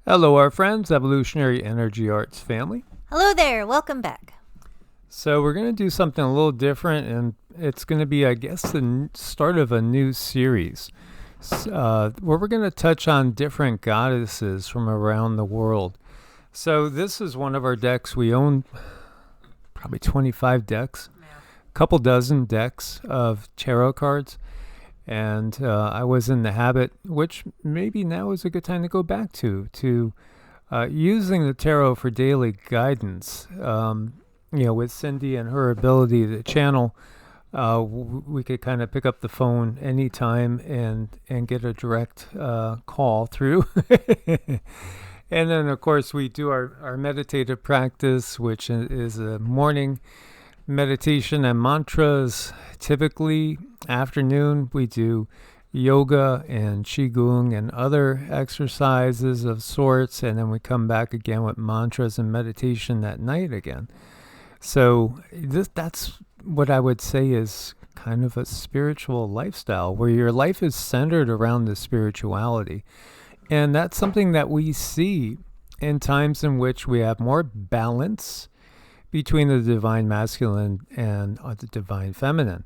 Hello, our friends, Evolutionary Energy Arts family. Hello there, welcome back. So we're going to do something a little different, and it's going to be, I guess, the start of a new series where we're going to touch on different goddesses from around the world. So this is one of our decks. We own probably 25 decks, a couple dozen decks of tarot cards. And I was in the habit, which maybe now is a good time to go back to using the tarot for daily guidance. With Cindy and her ability to channel, we could kind of pick up the phone anytime and get a direct call through. And then, of course, we do our meditative practice, which is a morning meditation and mantras. Typically, afternoon, we do yoga and Qigong and other exercises of sorts, and then we come back again with mantras and meditation at night again. So that's what I would say is kind of a spiritual lifestyle where your life is centered around the spirituality. And that's something that we see in times in which we have more balance between the divine masculine and the divine feminine.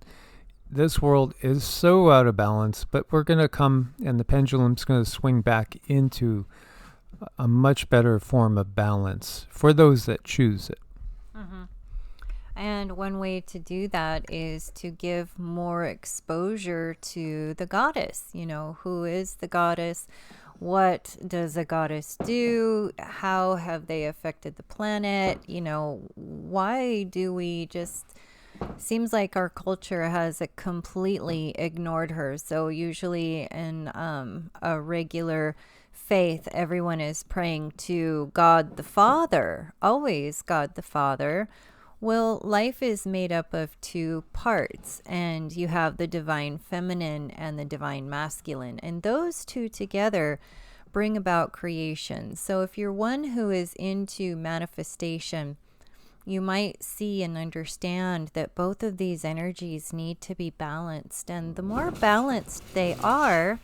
This world is so out of balance, but we're going to come, and the pendulum's going to swing back into a much better form of balance for those that choose it. Mm-hmm. And one way to do that is to give more exposure to the goddess. Who is the goddess? What does a goddess do? How have they affected the planet? Why do we just... Seems like our culture has completely ignored her. So usually in a regular faith, everyone is praying to God the Father, always God the Father. Well, life is made up of two parts, and you have the divine feminine and the divine masculine, and those two together bring about creation. So if you're one who is into manifestation, you might see and understand that both of these energies need to be balanced. And the more balanced they are,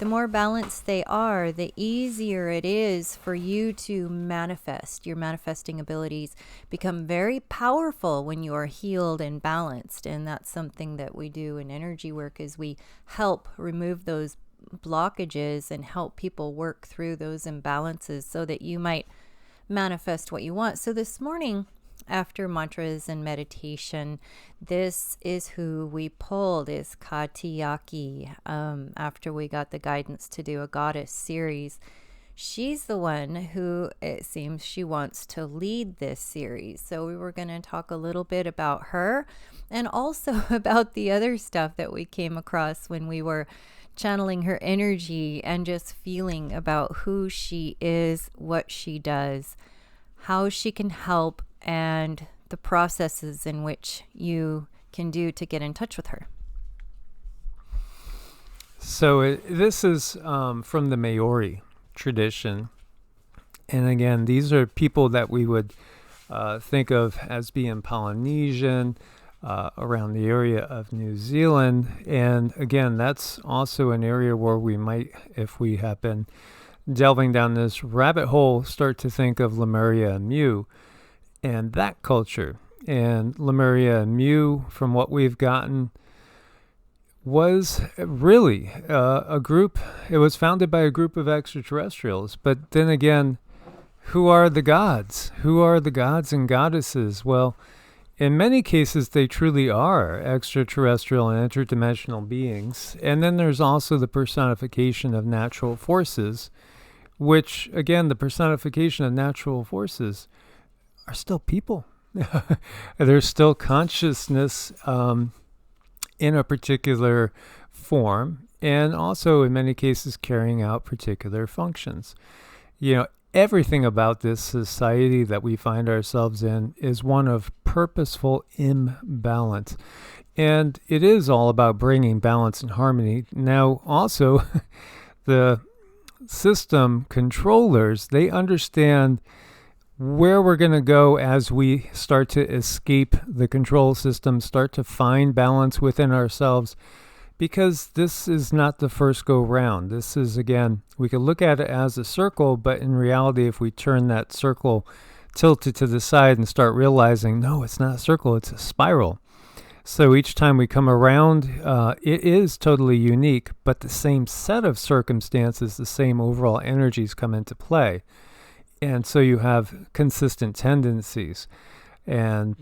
the easier it is for you to manifest. Your manifesting abilities become very powerful when you are healed and balanced. And that's something that we do in energy work, is we help remove those blockages and help people work through those imbalances so that you might manifest what you want. So this morning, after mantras and meditation, this is who we pulled, is Kaitiaki. After we got the guidance to do a goddess series, she's the one who, it seems, she wants to lead this series. So we were going to talk a little bit about her, and also about the other stuff that we came across when we were channeling her energy and just feeling about who she is, what she does, how she can help, and the processes in which you can do to get in touch with her. So this is from the Maori tradition. And again, these are people that we would think of as being Polynesian, around the area of New Zealand. And again, that's also an area where we might, if we have been delving down this rabbit hole, start to think of Lemuria and Mu and that culture. And Lemuria and Mu, from what we've gotten, was really a group. It was founded by a group of extraterrestrials. But then again, who are the gods? Who are the gods and goddesses? Well, in many cases, they truly are extraterrestrial and interdimensional beings. And then there's also the personification of natural forces, which, again, the personification of natural forces are still people. There's still consciousness in a particular form, and also in many cases carrying out particular functions. Everything about this society that we find ourselves in is one of purposeful imbalance. And it is all about bringing balance and harmony. Now, also, the system controllers, they understand where we're going to go as we start to escape the control system, start to find balance within ourselves, because this is not the first go round. This is, again, we could look at it as a circle, but in reality, if we turn that circle tilted to the side and start realizing, no, it's not a circle, it's a spiral. So each time we come around, it is totally unique, but the same set of circumstances, the same overall energies come into play. And so you have consistent tendencies and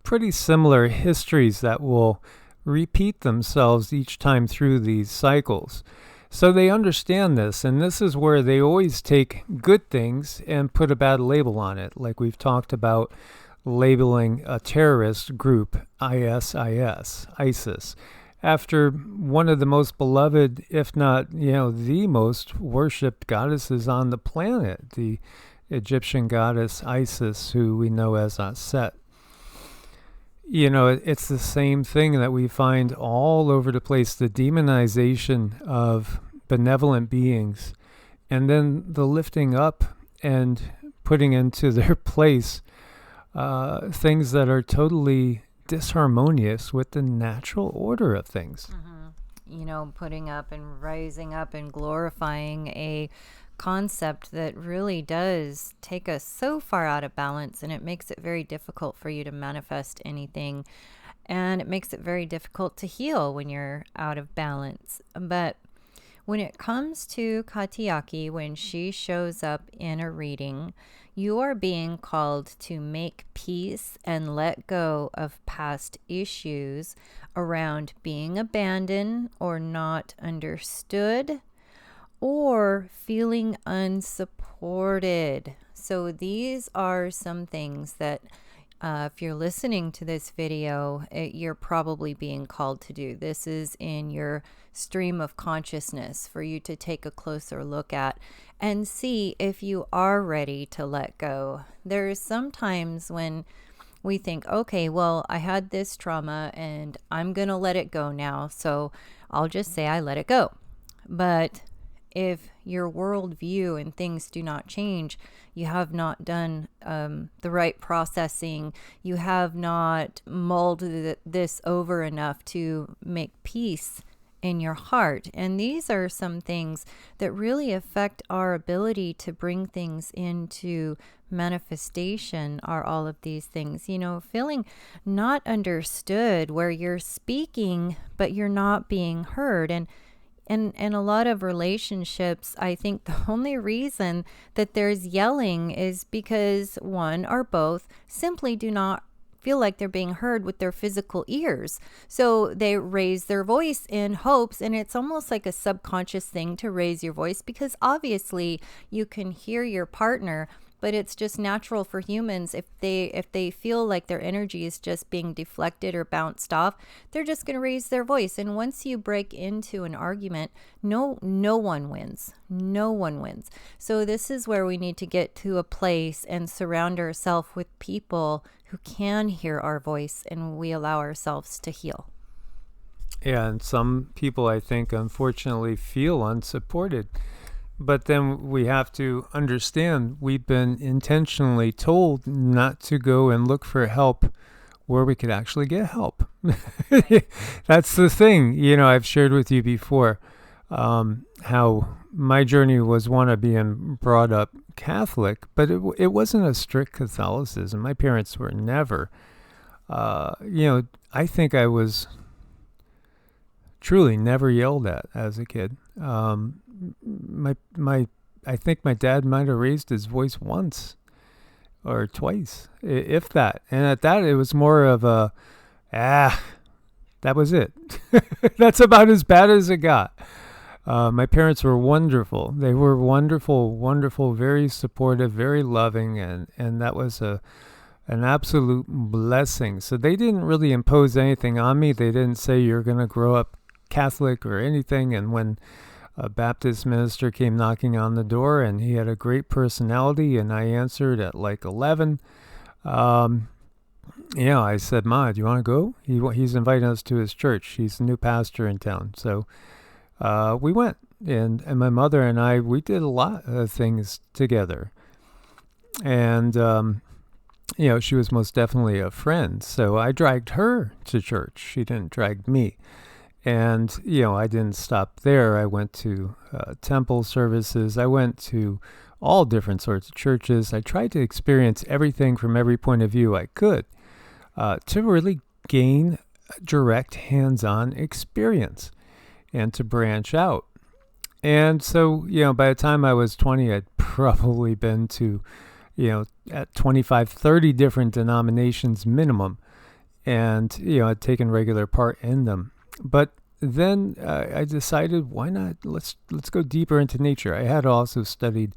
pretty similar histories that will repeat themselves each time through these cycles. So they understand this, and this is where they always take good things and put a bad label on it, like we've talked about labeling a terrorist group ISIS, after one of the most beloved, if not, the most worshipped goddesses on the planet, the Egyptian goddess Isis, who we know as Set. It's the same thing that we find all over the place, the demonization of benevolent beings, and then the lifting up and putting into their place things that are totally disharmonious with the natural order of things. Putting up and rising up and glorifying a concept that really does take us so far out of balance, and it makes it very difficult for you to manifest anything, and it makes it very difficult to heal when you're out of balance. But when it comes to Kaitiaki, when she shows up in a reading, you are being called to make peace and let go of past issues around being abandoned or not understood or feeling unsupported. So these are some things that if you're listening to this video, you're probably being called to do. This is in your stream of consciousness for you to take a closer look at and see if you are ready to let go. There's sometimes when we think, okay, well, I had this trauma and I'm going to let it go now, so I'll just say I let it go. But if your worldview and things do not change, you have not done the right processing, you have not mulled this over enough to make peace in your heart. And these are some things that really affect our ability to bring things into manifestation, are all of these things. Feeling not understood, where you're speaking but you're not being heard. And in a lot of relationships, I think the only reason that there's yelling is because one or both simply do not feel like they're being heard with their physical ears. So they raise their voice in hopes, and it's almost like a subconscious thing to raise your voice, because obviously you can hear your partner, but it's just natural for humans. If they feel like their energy is just being deflected or bounced off, they're just going to raise their voice. And once you break into an argument, no one wins. No one wins. So this is where we need to get to a place and surround ourselves with people who can hear our voice, and we allow ourselves to heal. Yeah, and some people, I think, unfortunately feel unsupported. But then we have to understand we've been intentionally told not to go and look for help where we could actually get help. That's the thing. I've shared with you before how my journey was one of being brought up Catholic, but it wasn't a strict Catholicism. My parents were never. I think I was truly never yelled at as a kid. I think my dad might have raised his voice once or twice, if that. And at that, it was more of a, that was it. That's about as bad as it got. My parents were wonderful. They were wonderful, wonderful, very supportive, very loving, and that was an absolute blessing. So they didn't really impose anything on me. They didn't say you're going to grow up Catholic or anything. And when a Baptist minister came knocking on the door, and he had a great personality, and I answered at like 11. I said, Ma, do you want to go? He's inviting us to his church. He's a new pastor in town. So we went, and my mother and I, we did a lot of things together. And, she was most definitely a friend. So I dragged her to church. She didn't drag me. And, I didn't stop there. I went to temple services. I went to all different sorts of churches. I tried to experience everything from every point of view I could to really gain direct hands-on experience and to branch out. And so, by the time I was 20, I'd probably been to, at 25, 30 different denominations minimum. And, I'd taken regular part in them. But then I decided, why not? Let's go deeper into nature. I had also studied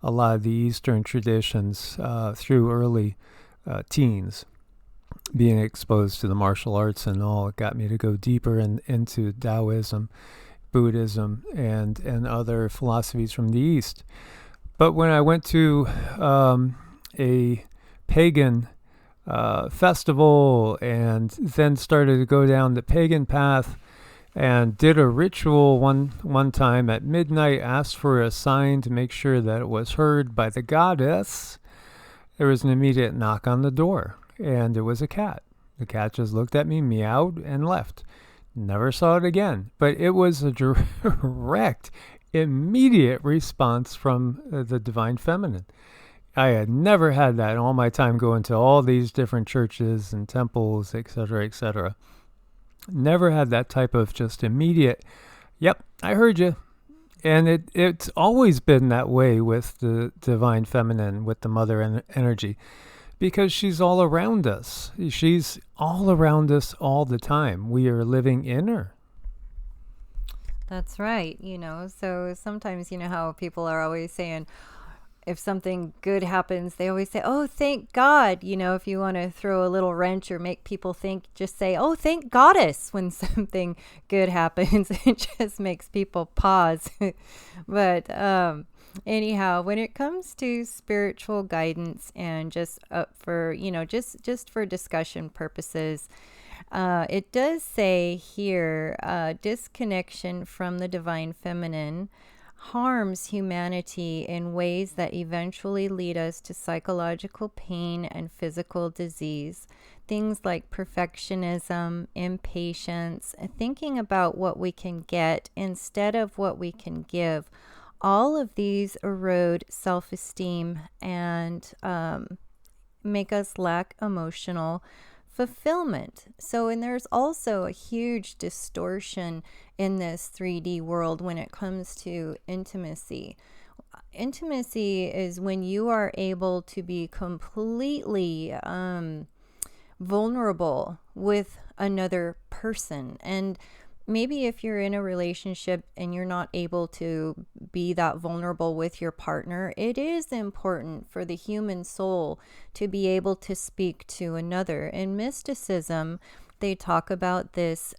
a lot of the Eastern traditions through early teens. Being exposed to the martial arts and all, it got me to go deeper into Taoism, Buddhism, and other philosophies from the East. But when I went to a pagan festival and then started to go down the pagan path and did a ritual one time at midnight, asked for a sign to make sure that it was heard by the goddess, there was an immediate knock on the door, and it was a cat. The cat just looked at me, meowed, and left. Never saw it again. But it was a direct, immediate response from the Divine Feminine. I had never had that in all my time going to all these different churches and temples, etc., etc. Never had that type of just immediate, yep, I heard you. And it's always been that way with the Divine Feminine, with the Mother Energy, because she's all around us. She's all around us all the time. We are living in her. That's right. So sometimes, how people are always saying, if something good happens, they always say, oh, thank God. If you want to throw a little wrench or make people think, just say, oh, thank Goddess when something good happens. It just makes people pause. But anyhow, when it comes to spiritual guidance and just for, just for discussion purposes, it does say here, disconnection from the Divine Feminine harms humanity in ways that eventually lead us to psychological pain and physical disease. Things like perfectionism, impatience, thinking about what we can get instead of what we can give. All of these erode self-esteem and make us lack emotional fulfillment. And there's also a huge distortion in this 3D world when it comes to intimacy. Intimacy is when you are able to be completely vulnerable with another person. And maybe if you're in a relationship and you're not able to be that vulnerable with your partner, it is important for the human soul to be able to speak to another. In mysticism, they talk about this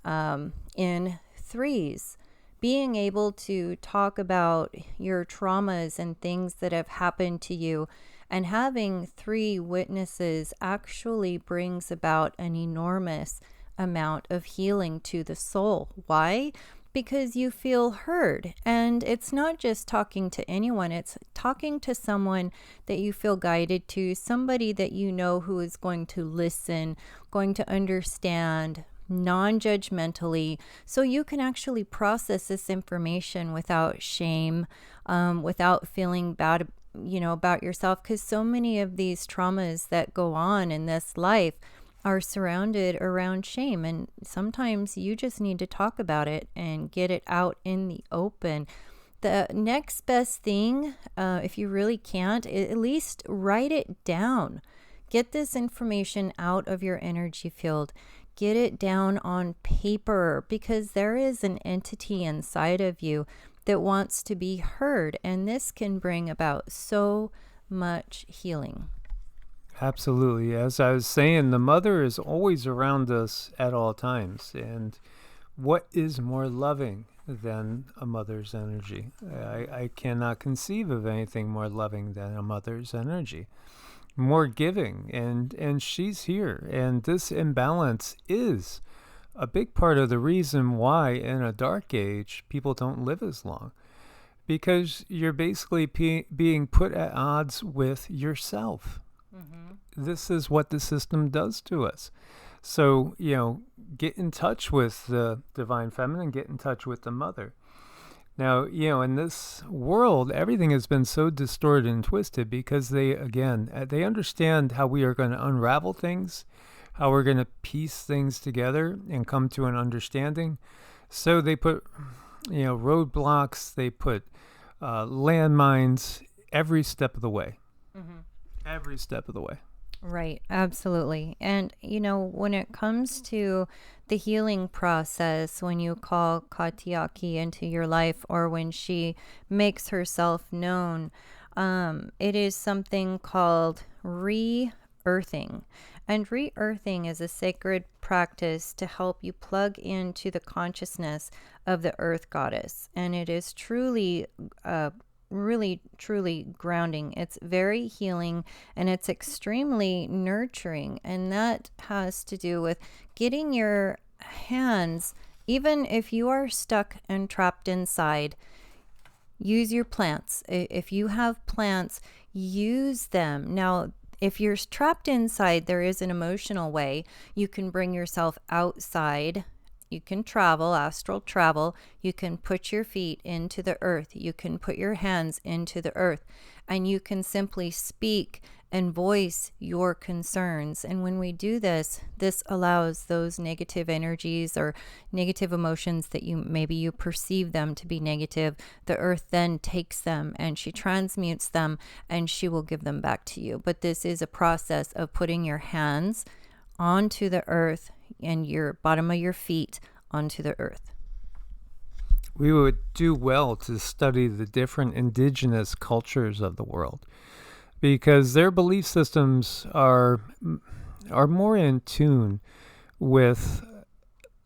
in threes. Being able to talk about your traumas and things that have happened to you, and having three witnesses actually brings about an enormous amount of healing to the soul. Why? Because you feel heard. And it's not just talking to anyone, it's talking to someone that you feel guided to, somebody that you know who is going to listen, going to understand non-judgmentally, so you can actually process this information without shame, without feeling bad about yourself, because so many of these traumas that go on in this life are surrounded around shame, and sometimes you just need to talk about it and get it out in the open. The next best thing, if you really can't, at least write it down. Get this information out of your energy field. Get it down on paper, because there is an entity inside of you that wants to be heard, and this can bring about so much healing. Absolutely. As I was saying, the mother is always around us at all times. And what is more loving than a mother's energy? I cannot conceive of anything more loving than a mother's energy. More giving. And she's here. And this imbalance is a big part of the reason why in a dark age people don't live as long. Because you're basically being put at odds with yourself. Mm-hmm. This is what the system does to us. So, get in touch with the divine feminine, get in touch with the mother. Now, in this world, everything has been so distorted and twisted because they understand how we are going to unravel things, how we're going to piece things together and come to an understanding. So they put, roadblocks, they put landmines every step of the way. Mm-hmm. Every step of the way. Right, absolutely. And, when it comes to the healing process, when you call Kaitiaki into your life or when she makes herself known, it is something called re-earthing. And re-earthing is a sacred practice to help you plug into the consciousness of the earth goddess. And it is truly really truly grounding. It's very healing and it's extremely nurturing, and that has to do with getting your hands, even if you are stuck and trapped inside, use your plants. If you have plants, use them. Now, if you're trapped inside, there is an emotional way you can bring yourself outside. You can travel, astral travel. You can put your feet into the earth. You can put your hands into the earth. And you can simply speak and voice your concerns. And when we do this, this allows those negative energies or negative emotions that maybe you perceive them to be negative. The earth then takes them and she transmutes them and she will give them back to you. But this is a process of putting your hands onto the earth and your bottom of your feet onto the earth. We would do well to study the different indigenous cultures of the world because their belief systems are more in tune with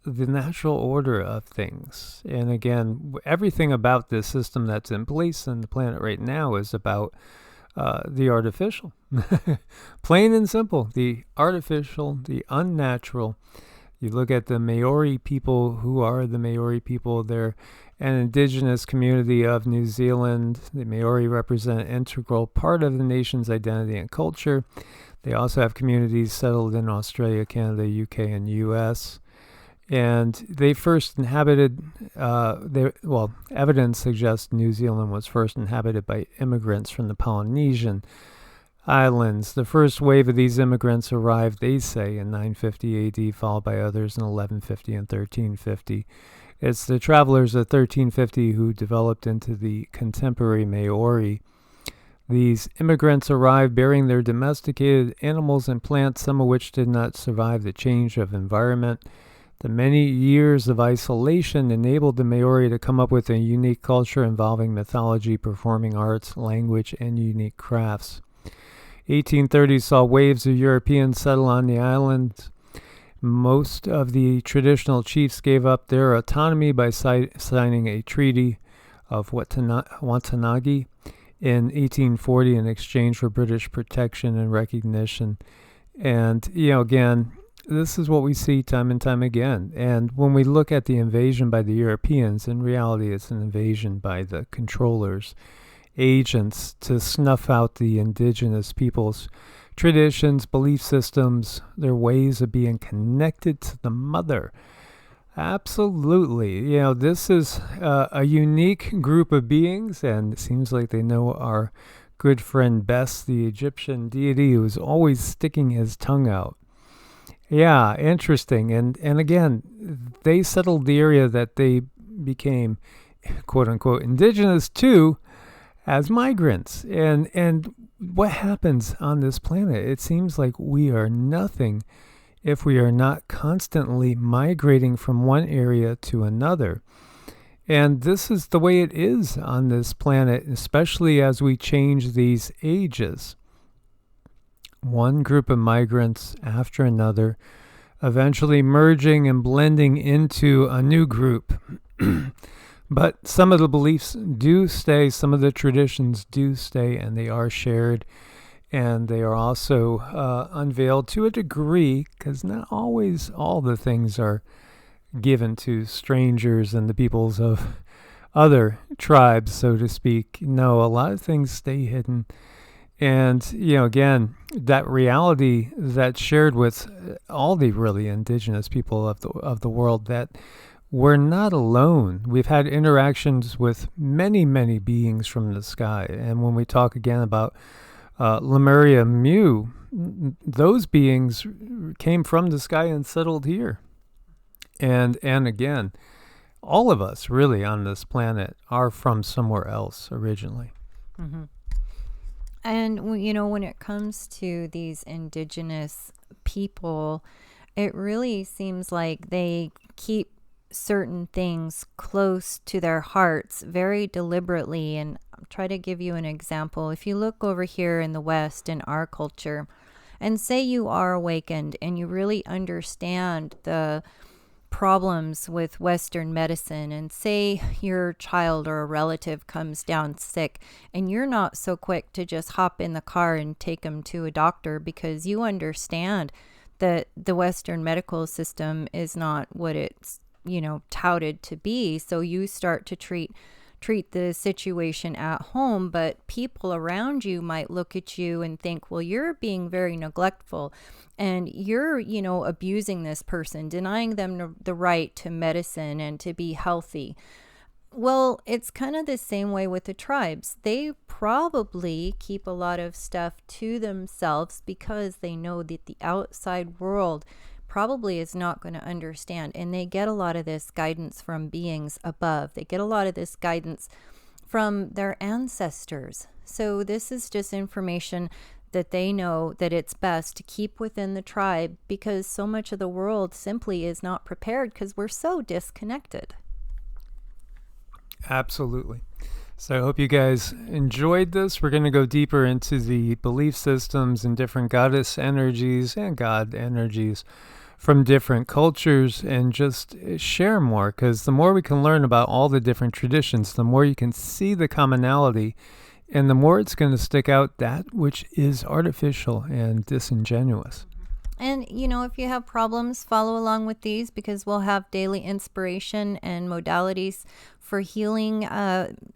the natural order of things. And again, everything about this system that's in place on the planet right now is about the artificial. Plain and simple, the artificial, the unnatural. You look at the Maori people. Who are the Maori people? They're an indigenous community of New Zealand. The Maori represent an integral part of the nation's identity and culture. They also have communities settled in Australia, Canada, UK, and US. And they first inhabited, evidence suggests New Zealand was first inhabited by immigrants from the Polynesian islands. The first wave of these immigrants arrived, they say, in 950 AD, followed by others in 1150 and 1350. It's the travelers of 1350 who developed into the contemporary Maori. These immigrants arrived bearing their domesticated animals and plants, some of which did not survive the change of environment. The many years of isolation enabled the Maori to come up with a unique culture involving mythology, performing arts, language, and unique crafts. 1830s saw waves of Europeans settle on the island. Most of the traditional chiefs gave up their autonomy by signing a treaty of Watanagi in 1840 in exchange for British protection and recognition. And, again, this is what we see time and time again. And when we look at the invasion by the Europeans, in reality it's an invasion by the controllers, agents to snuff out the indigenous people's traditions, belief systems, their ways of being connected to the mother. Absolutely. This is a unique group of beings, and it seems like they know our good friend Bes, the Egyptian deity who is always sticking his tongue out. Yeah, interesting. And again, they settled the area that they became, quote unquote, indigenous to as migrants. And what happens on this planet? It seems like we are nothing if we are not constantly migrating from one area to another. And this is the way it is on this planet, especially as we change these ages. One group of migrants after another, eventually merging and blending into a new group. But some of the beliefs do stay, some of the traditions do stay, and they are shared, and they are also unveiled to a degree, because not always all the things are given to strangers and the peoples of other tribes, so to speak. No, a lot of things stay hidden, And, again, that reality that's shared with all the really indigenous people of the world, that we're not alone. We've had interactions with many, many beings from the sky. And when we talk again about Lemuria Mu, those beings came from the sky and settled here. And again, all of us really on this planet are from somewhere else originally. Mm-hmm. And, when it comes to these indigenous people, it really seems like they keep certain things close to their hearts very deliberately. And I'll try to give you an example. If you look over here in the West, in our culture, and say you are awakened and you really understand the problems with Western medicine, and say your child or a relative comes down sick, and you're not so quick to just hop in the car and take them to a doctor because you understand that the Western medical system is not what it's, touted to be. So you start to treat the situation at home, but people around you might look at you and think, well, you're being very neglectful and you're, abusing this person, denying them the right to medicine and to be healthy. Well, it's kind of the same way with the tribes. They probably keep a lot of stuff to themselves because they know that the outside world probably is not going to understand. And they get a lot of this guidance from beings above. They get a lot of this guidance from their ancestors. So this is just information that they know that it's best to keep within the tribe, because so much of the world simply is not prepared because we're so disconnected. Absolutely. So I hope you guys enjoyed this. We're going to go deeper into the belief systems and different goddess energies and god energies from different cultures, and just share more, because the more we can learn about all the different traditions, the more you can see the commonality, and the more it's going to stick out that which is artificial and disingenuous. And, if you have problems, follow along with these, because we'll have daily inspiration and modalities for healing.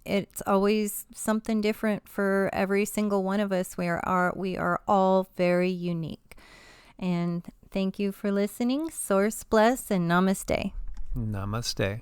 It's always something different for every single one of us. We are all very unique. And thank you for listening. Source bless and namaste. Namaste.